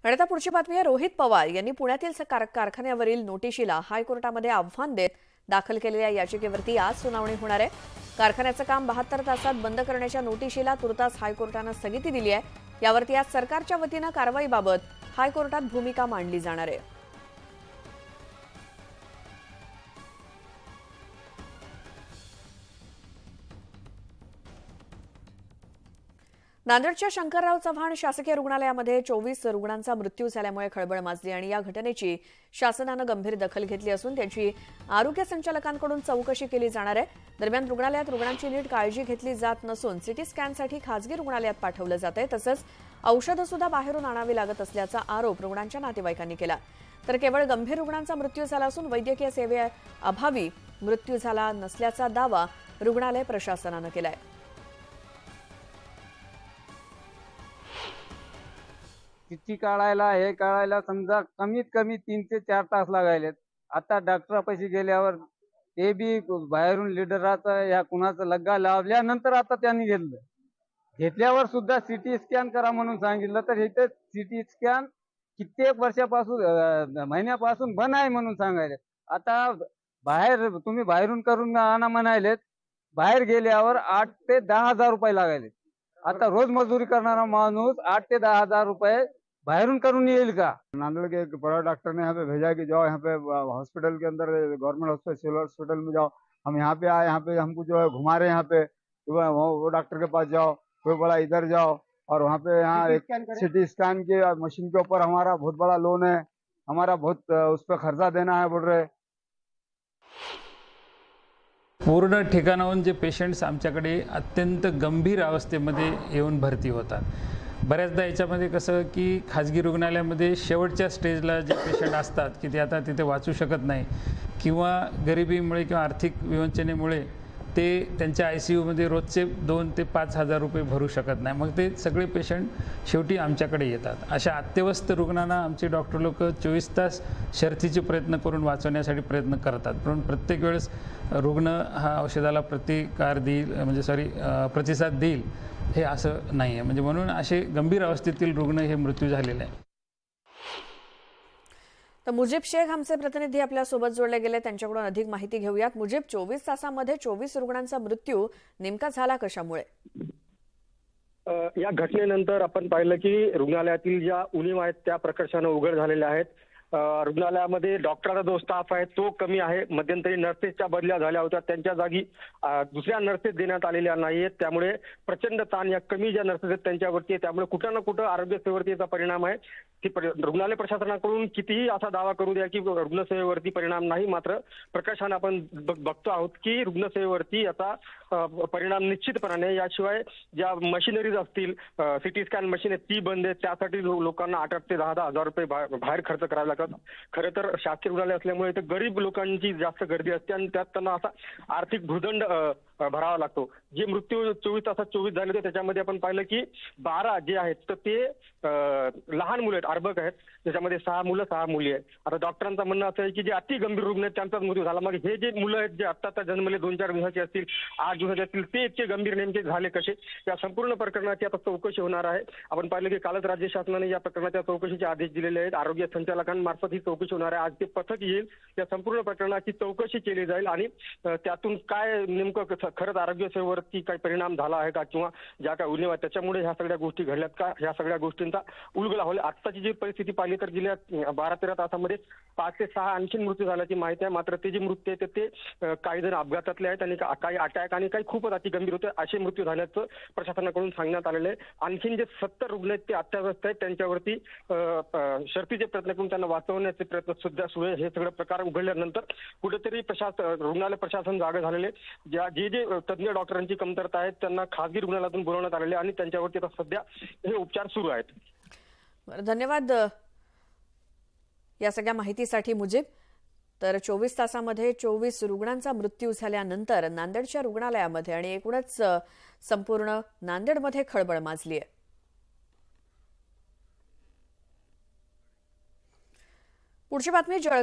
आणि आता पुढची बातमी आहे। रोहित पवार यांनी पुण्यातील कारखान्यावरील नोटिशीला हायकोर्टामध्ये आव्हान देत दाखल केलेल्या याचिकेवरती आज सुनावणी होणार आहे। कारखान्याचं काम 72 तासात बंद करण्याच्या नोटिशीला तुर्तास हायकोर्टाने स्थगिती दिली आहे। यावरती आज सरकारच्या वतीने कारवाईबाबत हायकोर्टात भूमिका मांडली जाणार आहे। नांदेडच्या शंकरराव चव्हाण शासकीय रुग्णालयामध्ये 24 रुग्णांचा मृत्यू झाल्यामुळे खळबळ माजली आणि या घटनेची शासनाने गंभीर दखल घेतली असून त्याची आरोग्य संचालकांकडून चौकशी केली जाणार आहे। दरम्यान रुग्णालयात रुग्णांची नीट काळजी घेतली जात नसून सिटी स्कॅनसाठी खासगी रुग्णालयात पाठवलं जातंय, तसंच औषधं सुद्धा बाहेरून आणावी लागत असल्याचा आरोप रुग्णांच्या नातेवाईकांनी केला। तर केवळ गंभीर रुग्णांचा मृत्यू झाला असून वैद्यकीय सेवेअभावी मृत्यू झाला नसल्याचा दावा रुग्णालय प्रशासनाने केलाय। चिठ्ठी काढायला हे काढायला समजा कमीत कमी 3 ते 4 तास लागायलेत। आता डॉक्टरापाशी गेल्यावर ते बी बाहेरून लिडराचा या कुणाचा लग्गा लावल्यानंतर आता त्यांनी घेतल्यावर सुद्धा सिटी स्कॅन करा म्हणून सांगितलं, तर इथे सिटी स्कॅन कित्येक वर्षापासून महिन्यापासून बंद आहे म्हणून सांगायले। आता तुम्ही बाहेरून करून आणा म्हणायलेत, बाहेर गेल्यावर 8 ते 10 हजार रुपये लागायले। आता रोज मजदूरी करणारा माणूस 8 ते 10 हजार रुपये बाहरून करून येईल का? नांदेड़ के एक बड़ा डॉक्टर ने यहाँ पे भेजा कि जाओ यहाँ पे हॉस्पिटल के अंदर गवर्नमेंट हॉस्पिटल सिविल हॉस्पिटल में जाओ। हम यहाँ पे आए, यहाँ पे हमको जो है घुमा रहे हैं, यहाँ पे वो डॉक्टर के पास जाओ, कोई बड़ा इधर जाओ, और वहाँ पे यहाँ एक सिटी स्कैन के मशीन के ऊपर हमारा बहुत बड़ा लोन है, हमारा बहुत उस पर खर्चा देना है बोल रहे। पूर्ण ठिकाणाहून जे पेशंट्स आमच्याकडे अत्यंत गंभीर अवस्थेमध्ये येऊन भरती होतात। बऱ्याचदा याच्यामध्ये कसं की खाजगी रुग्णालयामध्ये शेवटच्या स्टेजला जे पेशंट असतात की ते आता तिथे वाचू शकत नाही किंवा गरिबीमुळे किंवा आर्थिक विवंचनेमुळे ते त्यांच्या ICU मध्ये रोजचे 2 ते 5 हजार रुपये भरू शकत नाही। मग ते सगळे पेशंट शेवटी आमच्याकडे येतात। अशा अत्यवस्थ रुग्णांना आमचे डॉक्टर लोक 24 तास शर्थीचे प्रयत्न करून वाचवण्यासाठी प्रयत्न करतात, पण प्रत्येक वेळेस रुग्ण हा औषधाला प्रतिकार देईल म्हणजे प्रतिसाद देईल हे असं नाही आहे। म्हणजे म्हणून असे गंभीर अवस्थेतील रुग्ण हे मृत्यू झालेले आहे। तर मुजीब शेख आमचे प्रतिनिधी आपल्या सोबत जोडले गेले, त्यांच्याकडून अधिक माहिती घेऊयात। मुजीब, 24 तासामध्ये 24 रुग्णांचा मृत्यू नेमका झाला कशामुळे? या घटनेनंतर आपण पाहिलं की रुग्णालयातील ज्या उणीवा आहेत त्या प्रकर्षाने उघड झालेल्या आहेत। रुग्णालयामध्ये डॉक्टरचा जो स्टाफ आहे तो कमी आहे। मध्यंतरी नर्सेसच्या बदल्या झाल्या होत्या, त्यांच्या जागी दुसऱ्या नर्सेस देण्यात आलेल्या नाहीयेत। त्यामुळे प्रचंड ताण या कमी ज्या नर्सेस आहेत त्यांच्यावरती आहे। त्यामुळे कुठं ना कुठं आरोग्य सेवेवरती याचा परिणाम आहे। की रुग्णालय प्रशासनाकडून कितीही असा दावा करू द्या की रुग्णसेवेवरती परिणाम नाही, मात्र प्रकर्षाने आपण बघतो आहोत की रुग्णसेवेवरती याचा परिणाम निश्चितपणाने। याशिवाय ज्या मशिनरीज असतील, सिटी स्कॅन मशीन आहे ती बंद आहे, त्यासाठी लोकांना 8 ते 10 हजार रुपये बाहेर खर्च करावे लागतात। खरं तर शासकीय रुग्णालय असल्यामुळे इथे गरीब लोकांची जास्त गर्दी असते आणि त्यात त्यांना असा आर्थिक भूर्दंड भरावा लागतो। जे मृत्यू 24 तासात 24 झाले होते त्याच्यामध्ये आपण पाहिलं की 12 जे आहेत तर ते लहान मुलं आहेत, अर्भक आहेत, त्याच्यामध्ये 6 मुलं 6 मुली आहेत। आता डॉक्टरांचं म्हणणं असं आहे की जे अति गंभीर रुग्ण आहेत त्यांचाच मृत्यू झाला, मग हे जे मुलं आहेत जे आता जन्मले 2-4 दिवसाचे असतील, 8 दिवसाचे असतील, ते इतके गंभीर नेमके झाले कसे? या संपूर्ण प्रकरणाची आता चौकशी होणार आहे। आपण पाहिलं की कालच राज्य शासनाने या प्रकरणाच्या चौकशीचे आदेश दिलेले आहेत। आरोग्य संचालकांमार्फत ही चौकशी होणार आहे। आज ते पथक येईल, त्या संपूर्ण प्रकरणाची चौकशी केली जाईल आणि त्यातून काय नेमकं खरंच आरोग्य सेवेवरती काही परिणाम झाला आहे का किंवा ज्या काय उणीवा त्याच्यामुळे ह्या सगळ्या गोष्टी घडल्यात का, ह्या सगळ्या गोष्टींचा उलगडा होईल। आत्ताची जी परिस्थिती पाहिली तर गेल्या 12-13 तासामध्ये 5 ते 6 आणखी मृत्यू झाल्याची माहिती आहे। मात्र ते जे मृत्यू आहेत ते काही जण अपघातातले आहेत आणि काही अटॅक आणि काही खूपच अति गंभीर होते असे मृत्यू झाल्याचं प्रशासनाकडून सांगण्यात आलेलं आहे। आणखीन जे 70 रुग्ण आहेत ते अत्यावस्थ आहेत, त्यांच्यावरती शर्थीचे प्रयत्न करून त्यांना वाचवण्याचे प्रयत्न सुद्धा सुरू आहे। हे सगळं प्रकार उघडल्यानंतर कुठेतरी रुग्णालय प्रशासन जागे झालेले, जे तज्ञ डॉक्टरांची कमतरता आहे त्यांना खासगी रुग्णालयातून बोलवण्यात आलेले आणि त्यांच्यावरती आता सध्या हे उपचार सुरू आहेत। धन्यवाद या सगळ्या माहितीसाठी मुजीब। तर 24 तासामध्ये 24 रुग्णांचा मृत्यू झाल्यानंतर नांदेडच्या रुग्णालयामध्ये आणि एकूणच संपूर्ण नांदेडमध्ये खळबळ माजली आहे। पुढची बातमी जळगाव